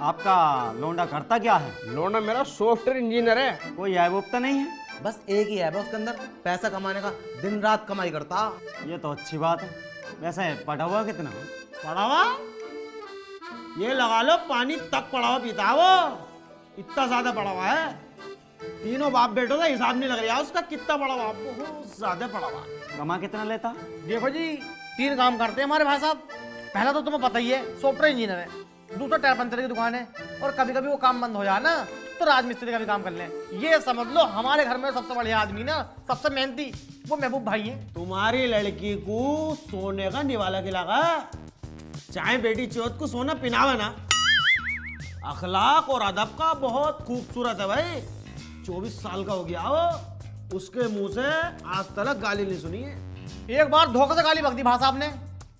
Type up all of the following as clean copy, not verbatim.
आपका लोंडा करता क्या है? लोना मेरा सॉफ्टवेयर इंजीनियर है। कोई ऐब तो नहीं है? बस एक ही ऐप है उसके अंदर, पैसा कमाने का, दिन रात कमाई करता। ये तो अच्छी बात है। वैसे पढ़ा हुआ कितना? पड़ा हुआ ये लगा लो पानी तक पड़ा हुआ पीता है वो, इतना ज्यादा पड़ा हुआ है। तीनों बाप बेटों का हिसाब नहीं लग रहा उसका कितना पड़ा हुआ, बहुत ज्यादा पड़ा हुआ। कमा कितना लेता? देखो जी, 3 काम करते हैं हमारे भाई साहब। पहला तो तुम्हें पता ही है, सॉफ्टवेयर इंजीनियर है। दूसरा टायर पंचर की दुकान है, और कभी कभी वो काम बंद हो जाए ना तो राजमिस्त्री का भी काम कर ले। ये समझ लो हमारे घर में सबसे बढ़िया आदमी ना, सबसे मेहनती, वो महबूब भाई है। तुम्हारी लड़की को सोने का निवाला खिलागा, चाहे बेटी चौथ को सोना पिनावे ना। अखलाक और अदब का बहुत खूबसूरत है भाई। 24 साल का हो गया वो, उसके मुंह से आज तक गाली नहीं सुनी है। एक बार धोखे से गाली बक दी भाई साहब ने,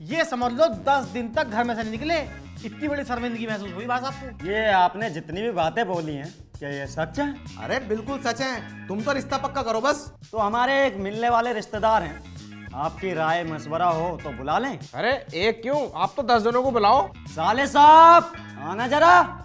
ये समझ लो 10 दिन तक घर में से नहीं निकले। इतनी बड़ी शर्मिंदगी महसूस हुई भाई साहब को। ये आपने जितनी भी बातें बोली हैं, क्या ये सच है? अरे बिल्कुल सच है, तुम तो रिश्ता पक्का करो बस। तो हमारे एक मिलने वाले रिश्तेदार हैं, आपकी राय मशवरा हो तो बुला लें। अरे एक क्यों, आप तो 10 जनों को बुलाओ। साले साहब आना जरा।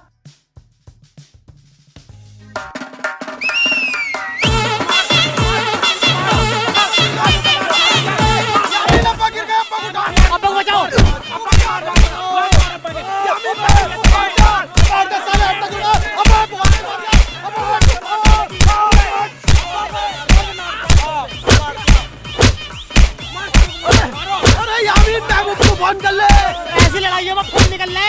फोन कर ले, ऐसी लड़ाइयों में खून निकल ले।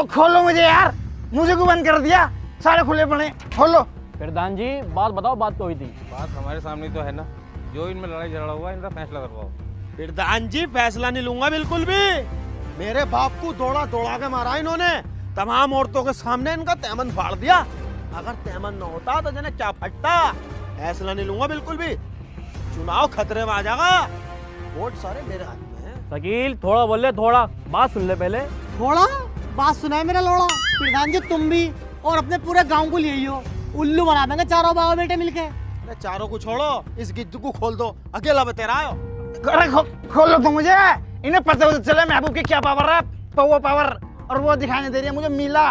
खोलो मुझे यार, मुझे क्यों बंद कर दिया? सारे खुले पड़े, खोलो। प्रधान जी बात बताओ, बात तो हुई थी। बात हमारे सामने तो है ना, जो इनमें लड़ाई झगड़ा हुआ इनका फैसला करवाओ। प्रधान जी फैसला नहीं लूंगा बिल्कुल भी। मेरे बाप को दौड़ा दौड़ा के मारा इन्होंने, तमाम औरतों के सामने इनका तैमन फाड़ दिया। अगर तैमन न होता तो जने क्या फटता। फैसला नहीं लूंगा बिल्कुल भी, चुनाव खतरे में आ जाएगा। वोट सारे मेरे हाथ में है। शकील थोड़ा बोल ले, थोड़ा बात सुन ले पहले। थोड़ा बात सुनाए मेरा लोड़ा। प्रधान जी तुम भी और अपने पूरे गांव को ले हो, उल्लू बना देंगे चारों बाबा बेटे मिलके। अरे चारों को छोड़ो, इस गिद्ध को खोल दो, अकेला में तेरा आयो। अरे खोलो तो मुझे, इन्हें पता चले महबूब की क्या पावर है, पौवा पावर, और वो दिखाई नहीं दे रही है मुझे। मीला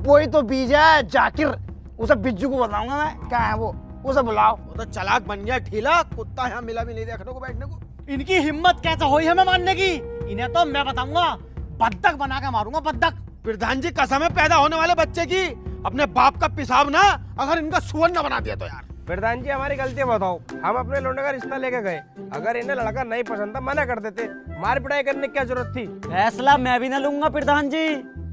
वही तो बीज है, जाकिर, उसे बिज्जू को बताऊंगा मैं क्या है वो, उसे बुलाओ। वो तो चालाक बन गया ठीला, कुत्ता यहाँ मिला भी नहीं देखने को बैठने को। इनकी हिम्मत कैसे हुई हमें मानने की, इन्हें तो मैं बताऊंगा, बद्दक बना के मारूंगा, बद्दक। प्रधान जी कसम है पैदा होने वाले बच्चे की, अपने बाप का पेशाब ना अगर इनका सुअर न बना दिया तो यार। प्रधान जी हमारी गलतियां बताओ, हम अपने लौंडे का रिश्ता लेके गए, अगर इन्हें लड़का नहीं पसंद था मना कर देते, मार पिटाई करने की क्या जरूरत थी। फैसला मैं भी ना लूंगा प्रधान जी,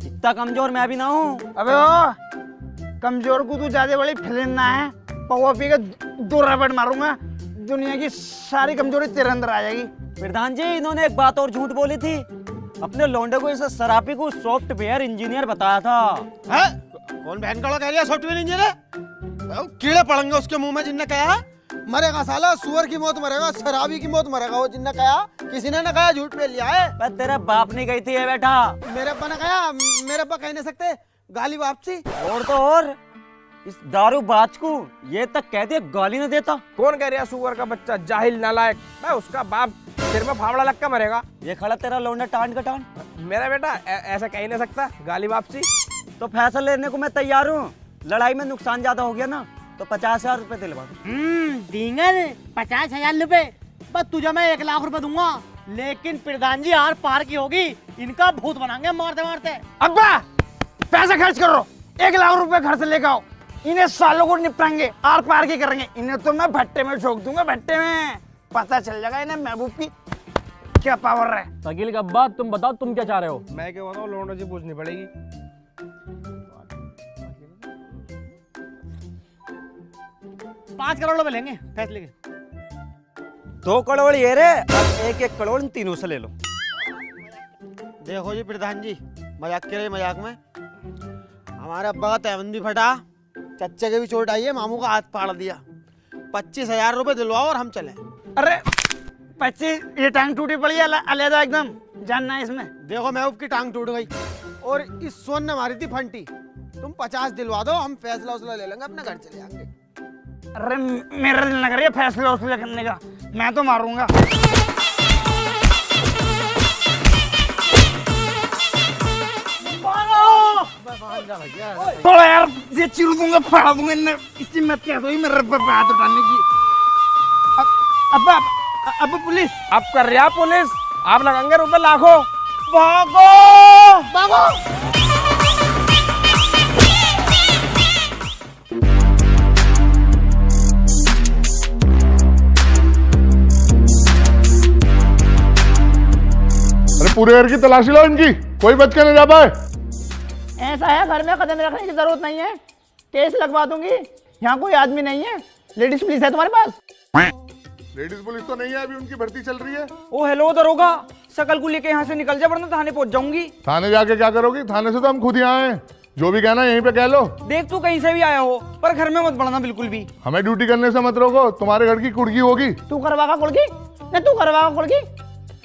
इतना कमजोर मैं भी ना हूँ। अबे ओ कमजोर को तू ज्यादा बड़ी फिल्म ना है, पौवा पी के 2 रबड़ मारूंगा, दुनिया की सारी कमजोरी तेरे अंदर आ जाएगी। प्रधान जी इन्होंने एक बात और झूठ बोली थी, अपने लौंडे को इस सरापी को सॉफ्टवेयर इंजीनियर बताया था। है? कौन बहन का कह रहा सॉफ्टवेयर इंजीनियर? कीड़े पड़ेंगे उसके मुंह में जिनने कहा। मरेगा साला, सुअर की मौत मरेगा, शराबी की मौत मरेगा वो जिनने कहा। किसी ने न कहा, झूठ पे लिया है। पर तेरा बाप नहीं गई थी ये बेटा। मेरे अब्बा ने कहा, मेरे अब्बा कह नहीं सकते, गाली वापसी। और तो और इस दारू बाज को ये तक कह दिया गाली न देता। कौन कह रहा सुअर का बच्चा, जाहिल नालायक, उसका बाप सिर में फावड़ा लग के मरेगा। ये खड़ा तेरा लौंडा टांड का टांड। मेरा बेटा ऐसा कह ही नहीं सकता, गाली वापसी। तो फैसला लेने को मैं तैयार हूँ, लड़ाई में नुकसान ज्यादा हो गया ना तो 50,000 रुपए दिलवा दो। देंगे 50,000 रुपए, बस तुझे मैं 1 लाख रुपए दूंगा, लेकिन प्रधान जी आर पार की होगी, इनका भूत बनाएंगे मारते मारते। अब्बा पैसा खर्च करो, 1 लाख रुपए घर से लेकर आओ, इन्हें सालों को निपटाएंगे, आर पार की करेंगे। इन्हें तो मैं भट्टे में ठोक दूंगा, भट्टे में पता चल जाएगा इन्हें महबूब की क्या पावर है। शकील का बात तुम बताओ, तुम क्या चाह रहे हो? मैं क्या बताऊँ, लौंडो जी पूछनी पड़ेगी। पाँच करोड़ रुपए लेंगे फैसले के। 2 करोड़ ये रे और 1-1 करोड़ इन तीनों से ले लो। देखो जी प्रधान जी, मजाक के रहे मजाक में, हमारे अब्बा का तैमन भी फटा, चच्चे के भी चोट आई है, मामू का हाथ फाड़ दिया। 25,000 रुपए दिलवाओ और हम चले। अरे 25 ये टांग टूटी पड़ी है अलहदा एकदम, जानना है इसमें। देखो महबूब की टांग टूट गई और इस सोन ने मारी थी फंटी। तुम 50 दिलवा दो, हम फैसला उसला ले लेंगे, अपने घर चले जाएंगे। अरे मेरा दिल न करिए फैसला उसला करने का, मैं तो मारूंगा। थोड़ा यार ये चिर दूंगा, फाड़ दूंगा, इससे मत कह दो मेरे पर हाथ उठाने की। अब पुलिस अब कर रहा पुलिस, आप लगाएंगे रुपए लाखों। भागो भागो। अरे पूरे घर की तलाशी लो इनकी, कोई बच के नहीं जा पाए। ऐसा है, घर में कदम रखने की जरूरत नहीं है, केस लगवा दूंगी। यहाँ कोई आदमी नहीं है, लेडीज पुलिस है तुम्हारे पास? लेडीज पुलिस तो नहीं है, अभी उनकी भर्ती चल रही है। ओ हेलो दरोगा, शकल को लेके यहाँ से निकल जा वरना थाने पहुंच जाऊंगी। थाने जाके क्या करोगी? थाने से तो हम खुद ही आए हैं, जो भी कहना यहीं पे कह लो। देख तू कहीं से भी आया हो पर घर में मत बढ़ना बिल्कुल भी। हमें ड्यूटी करने से मत रोको, तुम्हारे घर की कुड़की होगी। तू करवागा कुड़की न, तू करवागा कुड़की।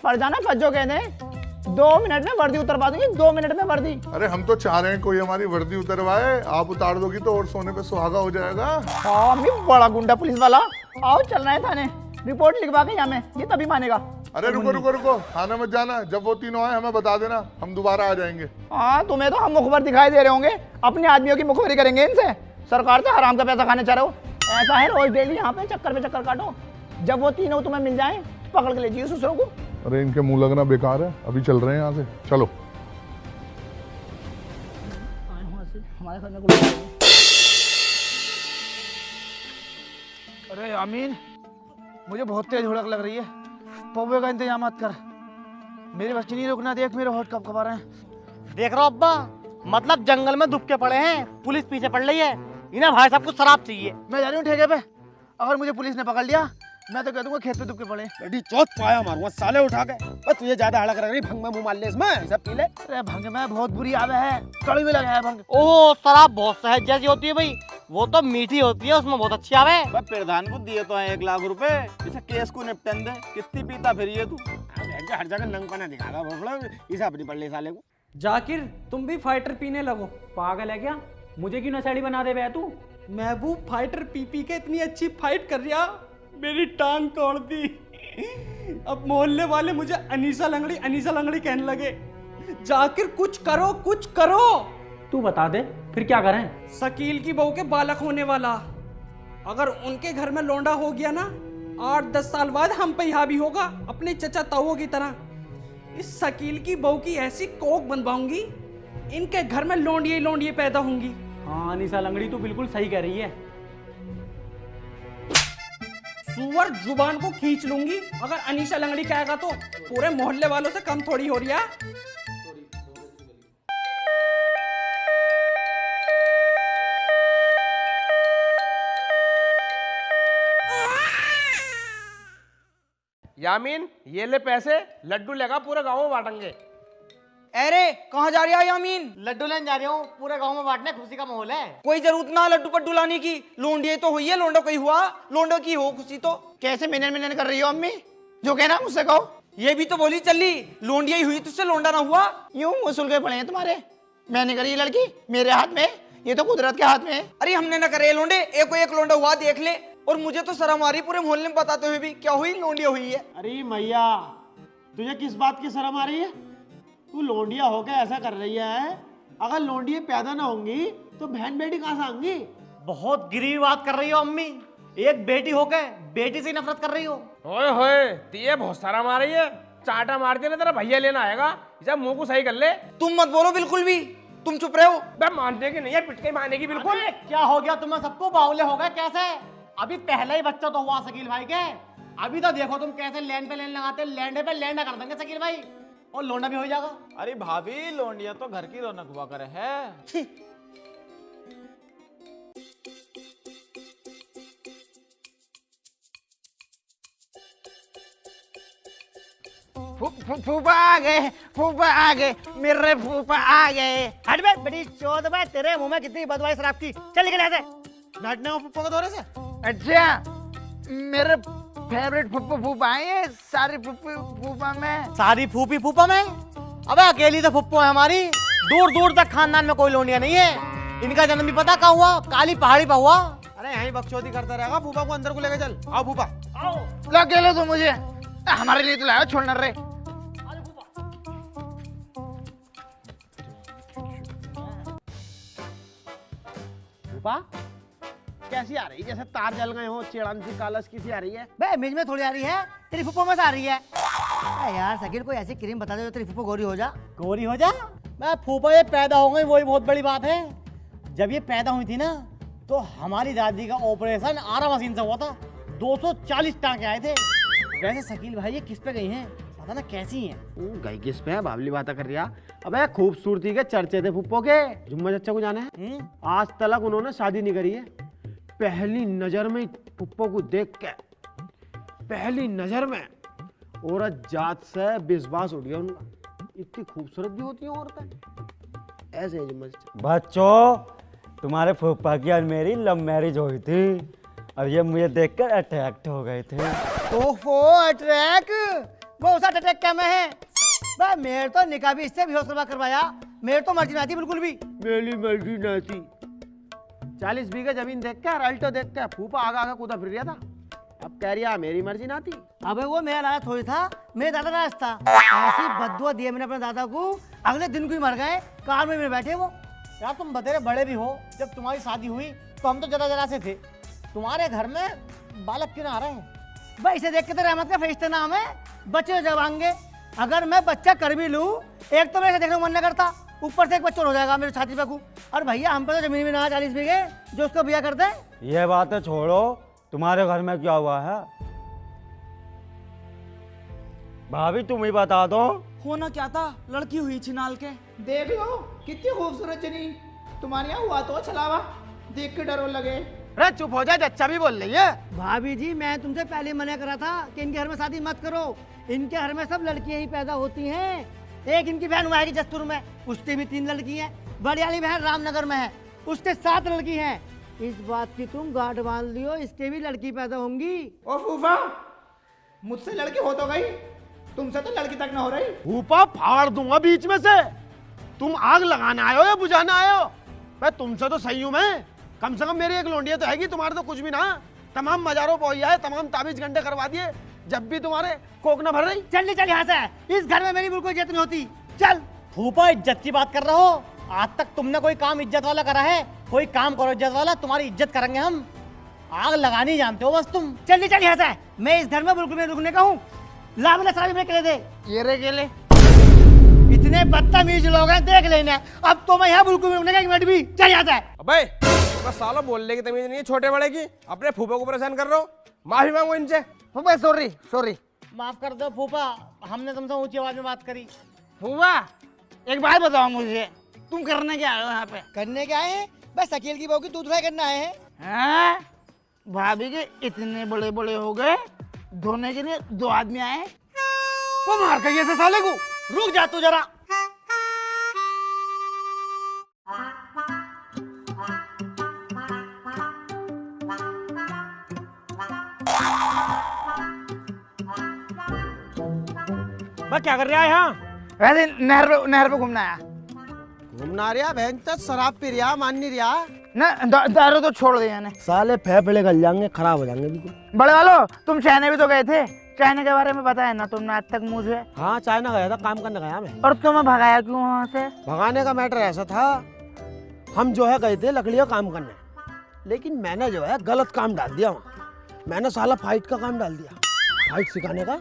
पड़ जाना फज्जो कहते हैं, 2 मिनट में वर्दी उतरवा दूंगी, 2 मिनट में वर्दी। अरे हम तो चाह रहे हैं कोई हमारी वर्दी उतरवाए, आप उतार दोगी तो और सोने पे सुहागा हो जाएगा। हाँ अभी बड़ा गुंडा पुलिस वाला, आओ चल रहे हैं थाने, रिपोर्ट लिखवा के यहाँ में, ये तभी मानेगा। अरे रुको रुको रुको, थाने मत जाना, जब वो तीनों आए हमें बता देना, हम दोबारा आ जाएंगे। हाँ तुम्हें तो हम मुखबर दिखाई दे रहे होंगे, अपने आदमियों की मुखबरी करेंगे इनसे। सरकार से हराम का पैसा खाने चाह रहे हो, ऐसा है रोज डेली यहाँ पे चक्कर काटो, जब वो तीनों तुम्हें मिल जाए पकड़ के ले जाइए दूसरों को। अरे इनके मुंह लगना बेकार है, अभी चल रहे हैं यहाँ से, चलो। हमारे घर में अरे अमीन, मुझे बहुत तेज हुड़क लग रही है, पौवे का इंतजाम मत कर, मेरे बच्चे नहीं रुकना। देख मेरे होठ कब आ रहे हैं। देख रहे हो अब्बा, मतलब जंगल में दुबके पड़े हैं, पुलिस पीछे पड़ रही है, इन्हें भाई साहब को शराब चाहिए। मैं जा रही हूँ ठेके पे, अगर मुझे पुलिस ने पकड़ लिया मैं तो कह दूंगा खेत पे दुबके पड़े। बड़ी चौथ पाया मारूंगा साले उठा के। बस तुझे ज्यादा हड़क रह रही, भंग में मुंह मार ले इसमें, सब पी ले। अरे भंग में बहुत बुरी आवे है, कड़ी में लगा है भंग। ओह शराब बहुत सहज जैसी होती है भाई, वो तो मीठी होती है, उसमें बहुत अच्छी आवे। प्रधान को दिए तो 1 लाख रुपए, इसे केस को निपटन दे। कितनी पीता फिर ये तू? हर जगह नंगपना दिखागा भोपड़ा, इसे अपनी पड़ ले साले को। जाकिर तुम भी फाइटर पीने लगो, पागल है क्या? मुझे क्यों नशेड़ी बना दे बे तू? महबूब फाइटर पी पी के इतनी अच्छी फाइट कर रहा, मेरी टांग तोड़ दी। अब मोहल्ले वाले मुझे अनीसा लंगड़ी कहने लगे। जाकिर कुछ करो कुछ करो। तू बता दे फिर क्या करें? शकील की बहू के बालक होने वाला, अगर उनके घर में लोंडा हो गया ना, 8-10 साल बाद हम पे हावी होगा अपने चचा ताऊओं की तरह। इस शकील की बहू की ऐसी कोक बनवाऊंगी, इनके घर में लोंडिये पैदा होंगी। हाँ अनीसा लंगड़ी तू बिल्कुल सही कह रही है। सुअर जुबान को खींच लूंगी, अगर अनीसा लंगड़ी कहेगा तो पूरे मोहल्ले वालों से कम थोड़ी हो रही है। यामीन ये ले पैसे, लड्डू लेगा पूरे गांव में बांटेंगे। अरे कहाँ जा रही है यामीन? लड्डू लेने जा रही हूँ, पूरे गांव में बांटने, खुशी का माहौल है। कोई जरूरत ना लड्डू पट्टू लाने की, लोंडिये तो हुई है, लोंडा कोई हुआ, लोंडा की हो खुशी तो। कैसे मिनन कर रही हो अम्मी, जो कहना मुझसे कहो। ये भी तो बोली चली, लोंडिया ही हुई तुझसे लोंडा ना हुआ। यूं मुँह के पड़े हैं तुम्हारे, मैंने करी ये लड़की, मेरे हाथ में, ये तो कुदरत के हाथ में है। अरे हमने ना करे लोंडे, एक लोंडा हुआ देख ले, और मुझे तो शर्म आ रही पूरे मोहल्ले में बताते हुए भी, क्या हुई? लोंडिया हुई है। अरे मैया, तुझे किस बात की शर्म आ रही है? तू लोंडिया होकर ऐसा कर रही है, अगर लोंडिये पैदा ना होंगी तो बहन बेटी कहाँ से आएंगी? बहुत गिरी बात कर रही हो अम्मी, एक बेटी होकर बेटी से नफरत कर रही हो। ओए होए, ये बहुत सारा मार रही है, चाटा मार दिया ना तेरा भैया लेना आएगा, इसे मुंह को सही कर ले। तुम मत बोलो बिल्कुल भी, तुम चुप रहे हो। बे मानते कि नहीं है, पिटके मानेगी बिल्कुल। अरे, क्या हो गया तुम्हें सबको, बावले हो गए कैसे? अभी पहला ही बच्चा तो हुआ शकील भाई के, अभी तो देखो तुम कैसे लैंड पे लैंड लगाते, लैंड पे लैंड कर देंगे शकील भाई। और लौंडा भी हो जाएगा। अरे भाभी, लौंडिया तो घर की रौनक हुआ करे है। फूफा आ गए, फूफा आ गए, मेरे फूफा आ गए। हट बे बड़ी चौध बे, तेरे मुंह में कितनी बदवाई शराब की। चल निकल यहाँ से। बैठने हो फुप्पो के दौरे से। अच्छा, मेरे फेवरेट फूफा फूफा है ये सारी फूफा में। सारी फूफी फूफा में? अबे अकेली तो फुप्पो है हमारी, दूर दूर तक खानदान में कोई लौंडिया नहीं है। इनका जन्म भी पता कहाँ हुआ? काली पहाड़ी पर हुआ। अरे यहीं बकचोदी करता रहेगा। फूफा को अंदर को लेके चल। आओ फूफा। ला के लो तो मुझे, हमारे लिए तो लाया छोड़ना रे। फूफा कैसी आ रही? जैसे तार जल गए हो, चिड़न सी कालस की सी आ रही है। बे मिज में थोड़ी आ रही है, तेरी फूफो में से आ रही है। अरे यार शकील, कोई ऐसी क्रीम बता दे जो तेरी फूफो गोरी हो जा। गोरी हो जा? मैं फूफा ये पैदा हो गई वही बहुत बड़ी बात है। जब ये पैदा हुई थी ना तो हमारी दादी का ऑपरेशन आरा मशीन से हुआ था। 240 टांके आए थे। वैसे शकील भाई ये किस पे गई हैं? पता ना कैसी हैं? गई किस पे है? बाबली बात कर रिया। अबे खूबसूरती के चर्चे थे फुप्पो के। जुम्मा चच्चा को जाने हैं? आज तक उन्होंने शादी नहीं करी है। पहली नजर में फुप्पो को देख के, पहली नजर में औरत जात से विश्वास उठ गया उनका। इतनी खूबसूरत भी होती है औरतें। ऐसे है जुम्मा चच्चा। बच्चों, तुम्हारे फूफा की और मेरी लव मैरिज हुई थी और ये मुझे देखकर अट्रैक्ट हो गए थे। ओफो अट्रैक, वो उस अट्रैक क्या में है? बे मेरे तो निकाह भी इससे भी हौसला करवाया। मेरे तो मर्जी ना थी बिल्कुल भी। मेरी मर्जी ना थी। 40 बीघे जमीन देख के और अल्टो देख के फूफा आगा आगा कूदा फिर रहा था। अब कह रही है मेरी मर्जी ना थी। अबे वो मेरा लाया थोड़ी था, मेरे दादा राज था। ऐसी बद्दुआ दिए मैंने अपने दादा को, अगले दिन को ही मर गए। कार में बैठे वो। यार तुम बतेरे बड़े भी हो, जब तुम्हारी शादी हुई तो हम तो जरा से थे। तुम्हारे घर में बालक क्यों ना आ रहे हैं? भाई इसे देख के तो रहमत का फरिश्ता नाम है। बच्चे जब आएंगे, अगर मैं बच्चा कर भी लूं, एक तो मेरे देखने को मन नहीं करता, ऊपर से एक बच्चा हो जाएगा मेरे छाती पे को। और भैया हम पे तो जमीन में ना 40 बीघे जो उसको बिया करते हैं। ये बातें छोड़ो, तुम्हारे घर में क्या हुआ है? भाभी तुम ही बता दो। होना क्या था, लड़की हुई छिनाल के। देख लो कितनी खूबसूरत जनी, तुम्हारे यहाँ हुआ तो छलावा, देख के डरो लगे। अरे चुप हो जा, चच्चा भी बोल रही है। भाभी जी मैं तुमसे पहले मना करा था कि इनके घर में शादी मत करो। इनके घर में सब लड़कियां ही पैदा होती हैं। एक इनकी बहन हुआ है जस्तुर में, उसकी भी 3 लड़की हैं। बड़ी वाली बहन रामनगर में है, उसके 7 लड़की हैं। इस बात की तुम गांठ बांध लियो, इसके भी लड़की पैदा होंगी। ओ फूफा, मुझसे लड़की हो तो गई, तुमसे तो लड़की तक ना हो रही। फूफा फाड़ दूंगा बीच में से। तुम आग लगाने आए हो या बुझाने आए हो? मैं तुमसे तो सही हूं। मैं कम से कम मेरी एक लौंडिया तो हैगी, तुम्हारे तो कुछ भी ना। तमाम मजारों पहुंच है, तमाम ताबीज घंटे करवा दिए, जब भी तुम्हारे कोक न भर रही। चल चल यहाँ से, इस घर में मेरी बिल्कुल इज्जत नहीं होती। चल। फूफा इज्जत की बात कर रहे हो? आज तक तुमने कोई काम इज्जत वाला करा है? कोई काम करो इज्जत वाला, तुम्हारी इज्जत करेंगे हम। आग लगानी जानते हो बस तुम। चल चल यहाँ से, मैं इस घर में बिल्कुल नहीं रुकने का हूँ। लाभ सारी में केले दे। ये रे केले। इतने बदतमीज लोग हैं, देख लेना। अब तो मैं यहाँ बिल्कुल रुकने का एक मिनट भी। चल यहाँ से। अबे बस सालों बोलने की तमीज नहीं है छोटे बड़े की। अपने फूफा को परेशान कर रहे हो, माफी मांगो इनसे। फूफा सॉरी सॉरी। माफ कर दो फूफा, हमने तुमसे ऊंची आवाज में बात करी। फूफा एक बात बताओ मुझे, तुम करने क्या आए हो यहाँ पे? करने क्या आए हैं? बस अकेल की बहू की दूध फ्राई करना आए हैं। भाभी के इतने बड़े बड़े हो गए, धोने के लिए 2 आदमी आए। वो मार के ऐसे साले को। रुक जा तू जरा। मैं क्या कर रहा है यहाँ? वैसे नहर पे घूमना आया। घूमना रहा भैंस, शराब पी रहा, मान नहीं रहा ना। दारू तो छोड़ दिया ने। साले फेफड़े गल जाएंगे, खराब हो जाएंगे बिल्कुल। बड़े वालों, तुम चाइना भी तो गए थे, चाइना के बारे में पता है ना तुमने आज तक मुझे? हाँ चाइना गया था, काम करने गया मैं। और तुम्हें भगाया क्यों वहाँ से? भगाने का मैटर ऐसा था, हम जो है गए थे लकड़ियों काम करने, लेकिन मैंने जो है गलत काम डाल दिया वहाँ। मैंने साला फाइट का काम डाल दिया, फाइट सिखाने का।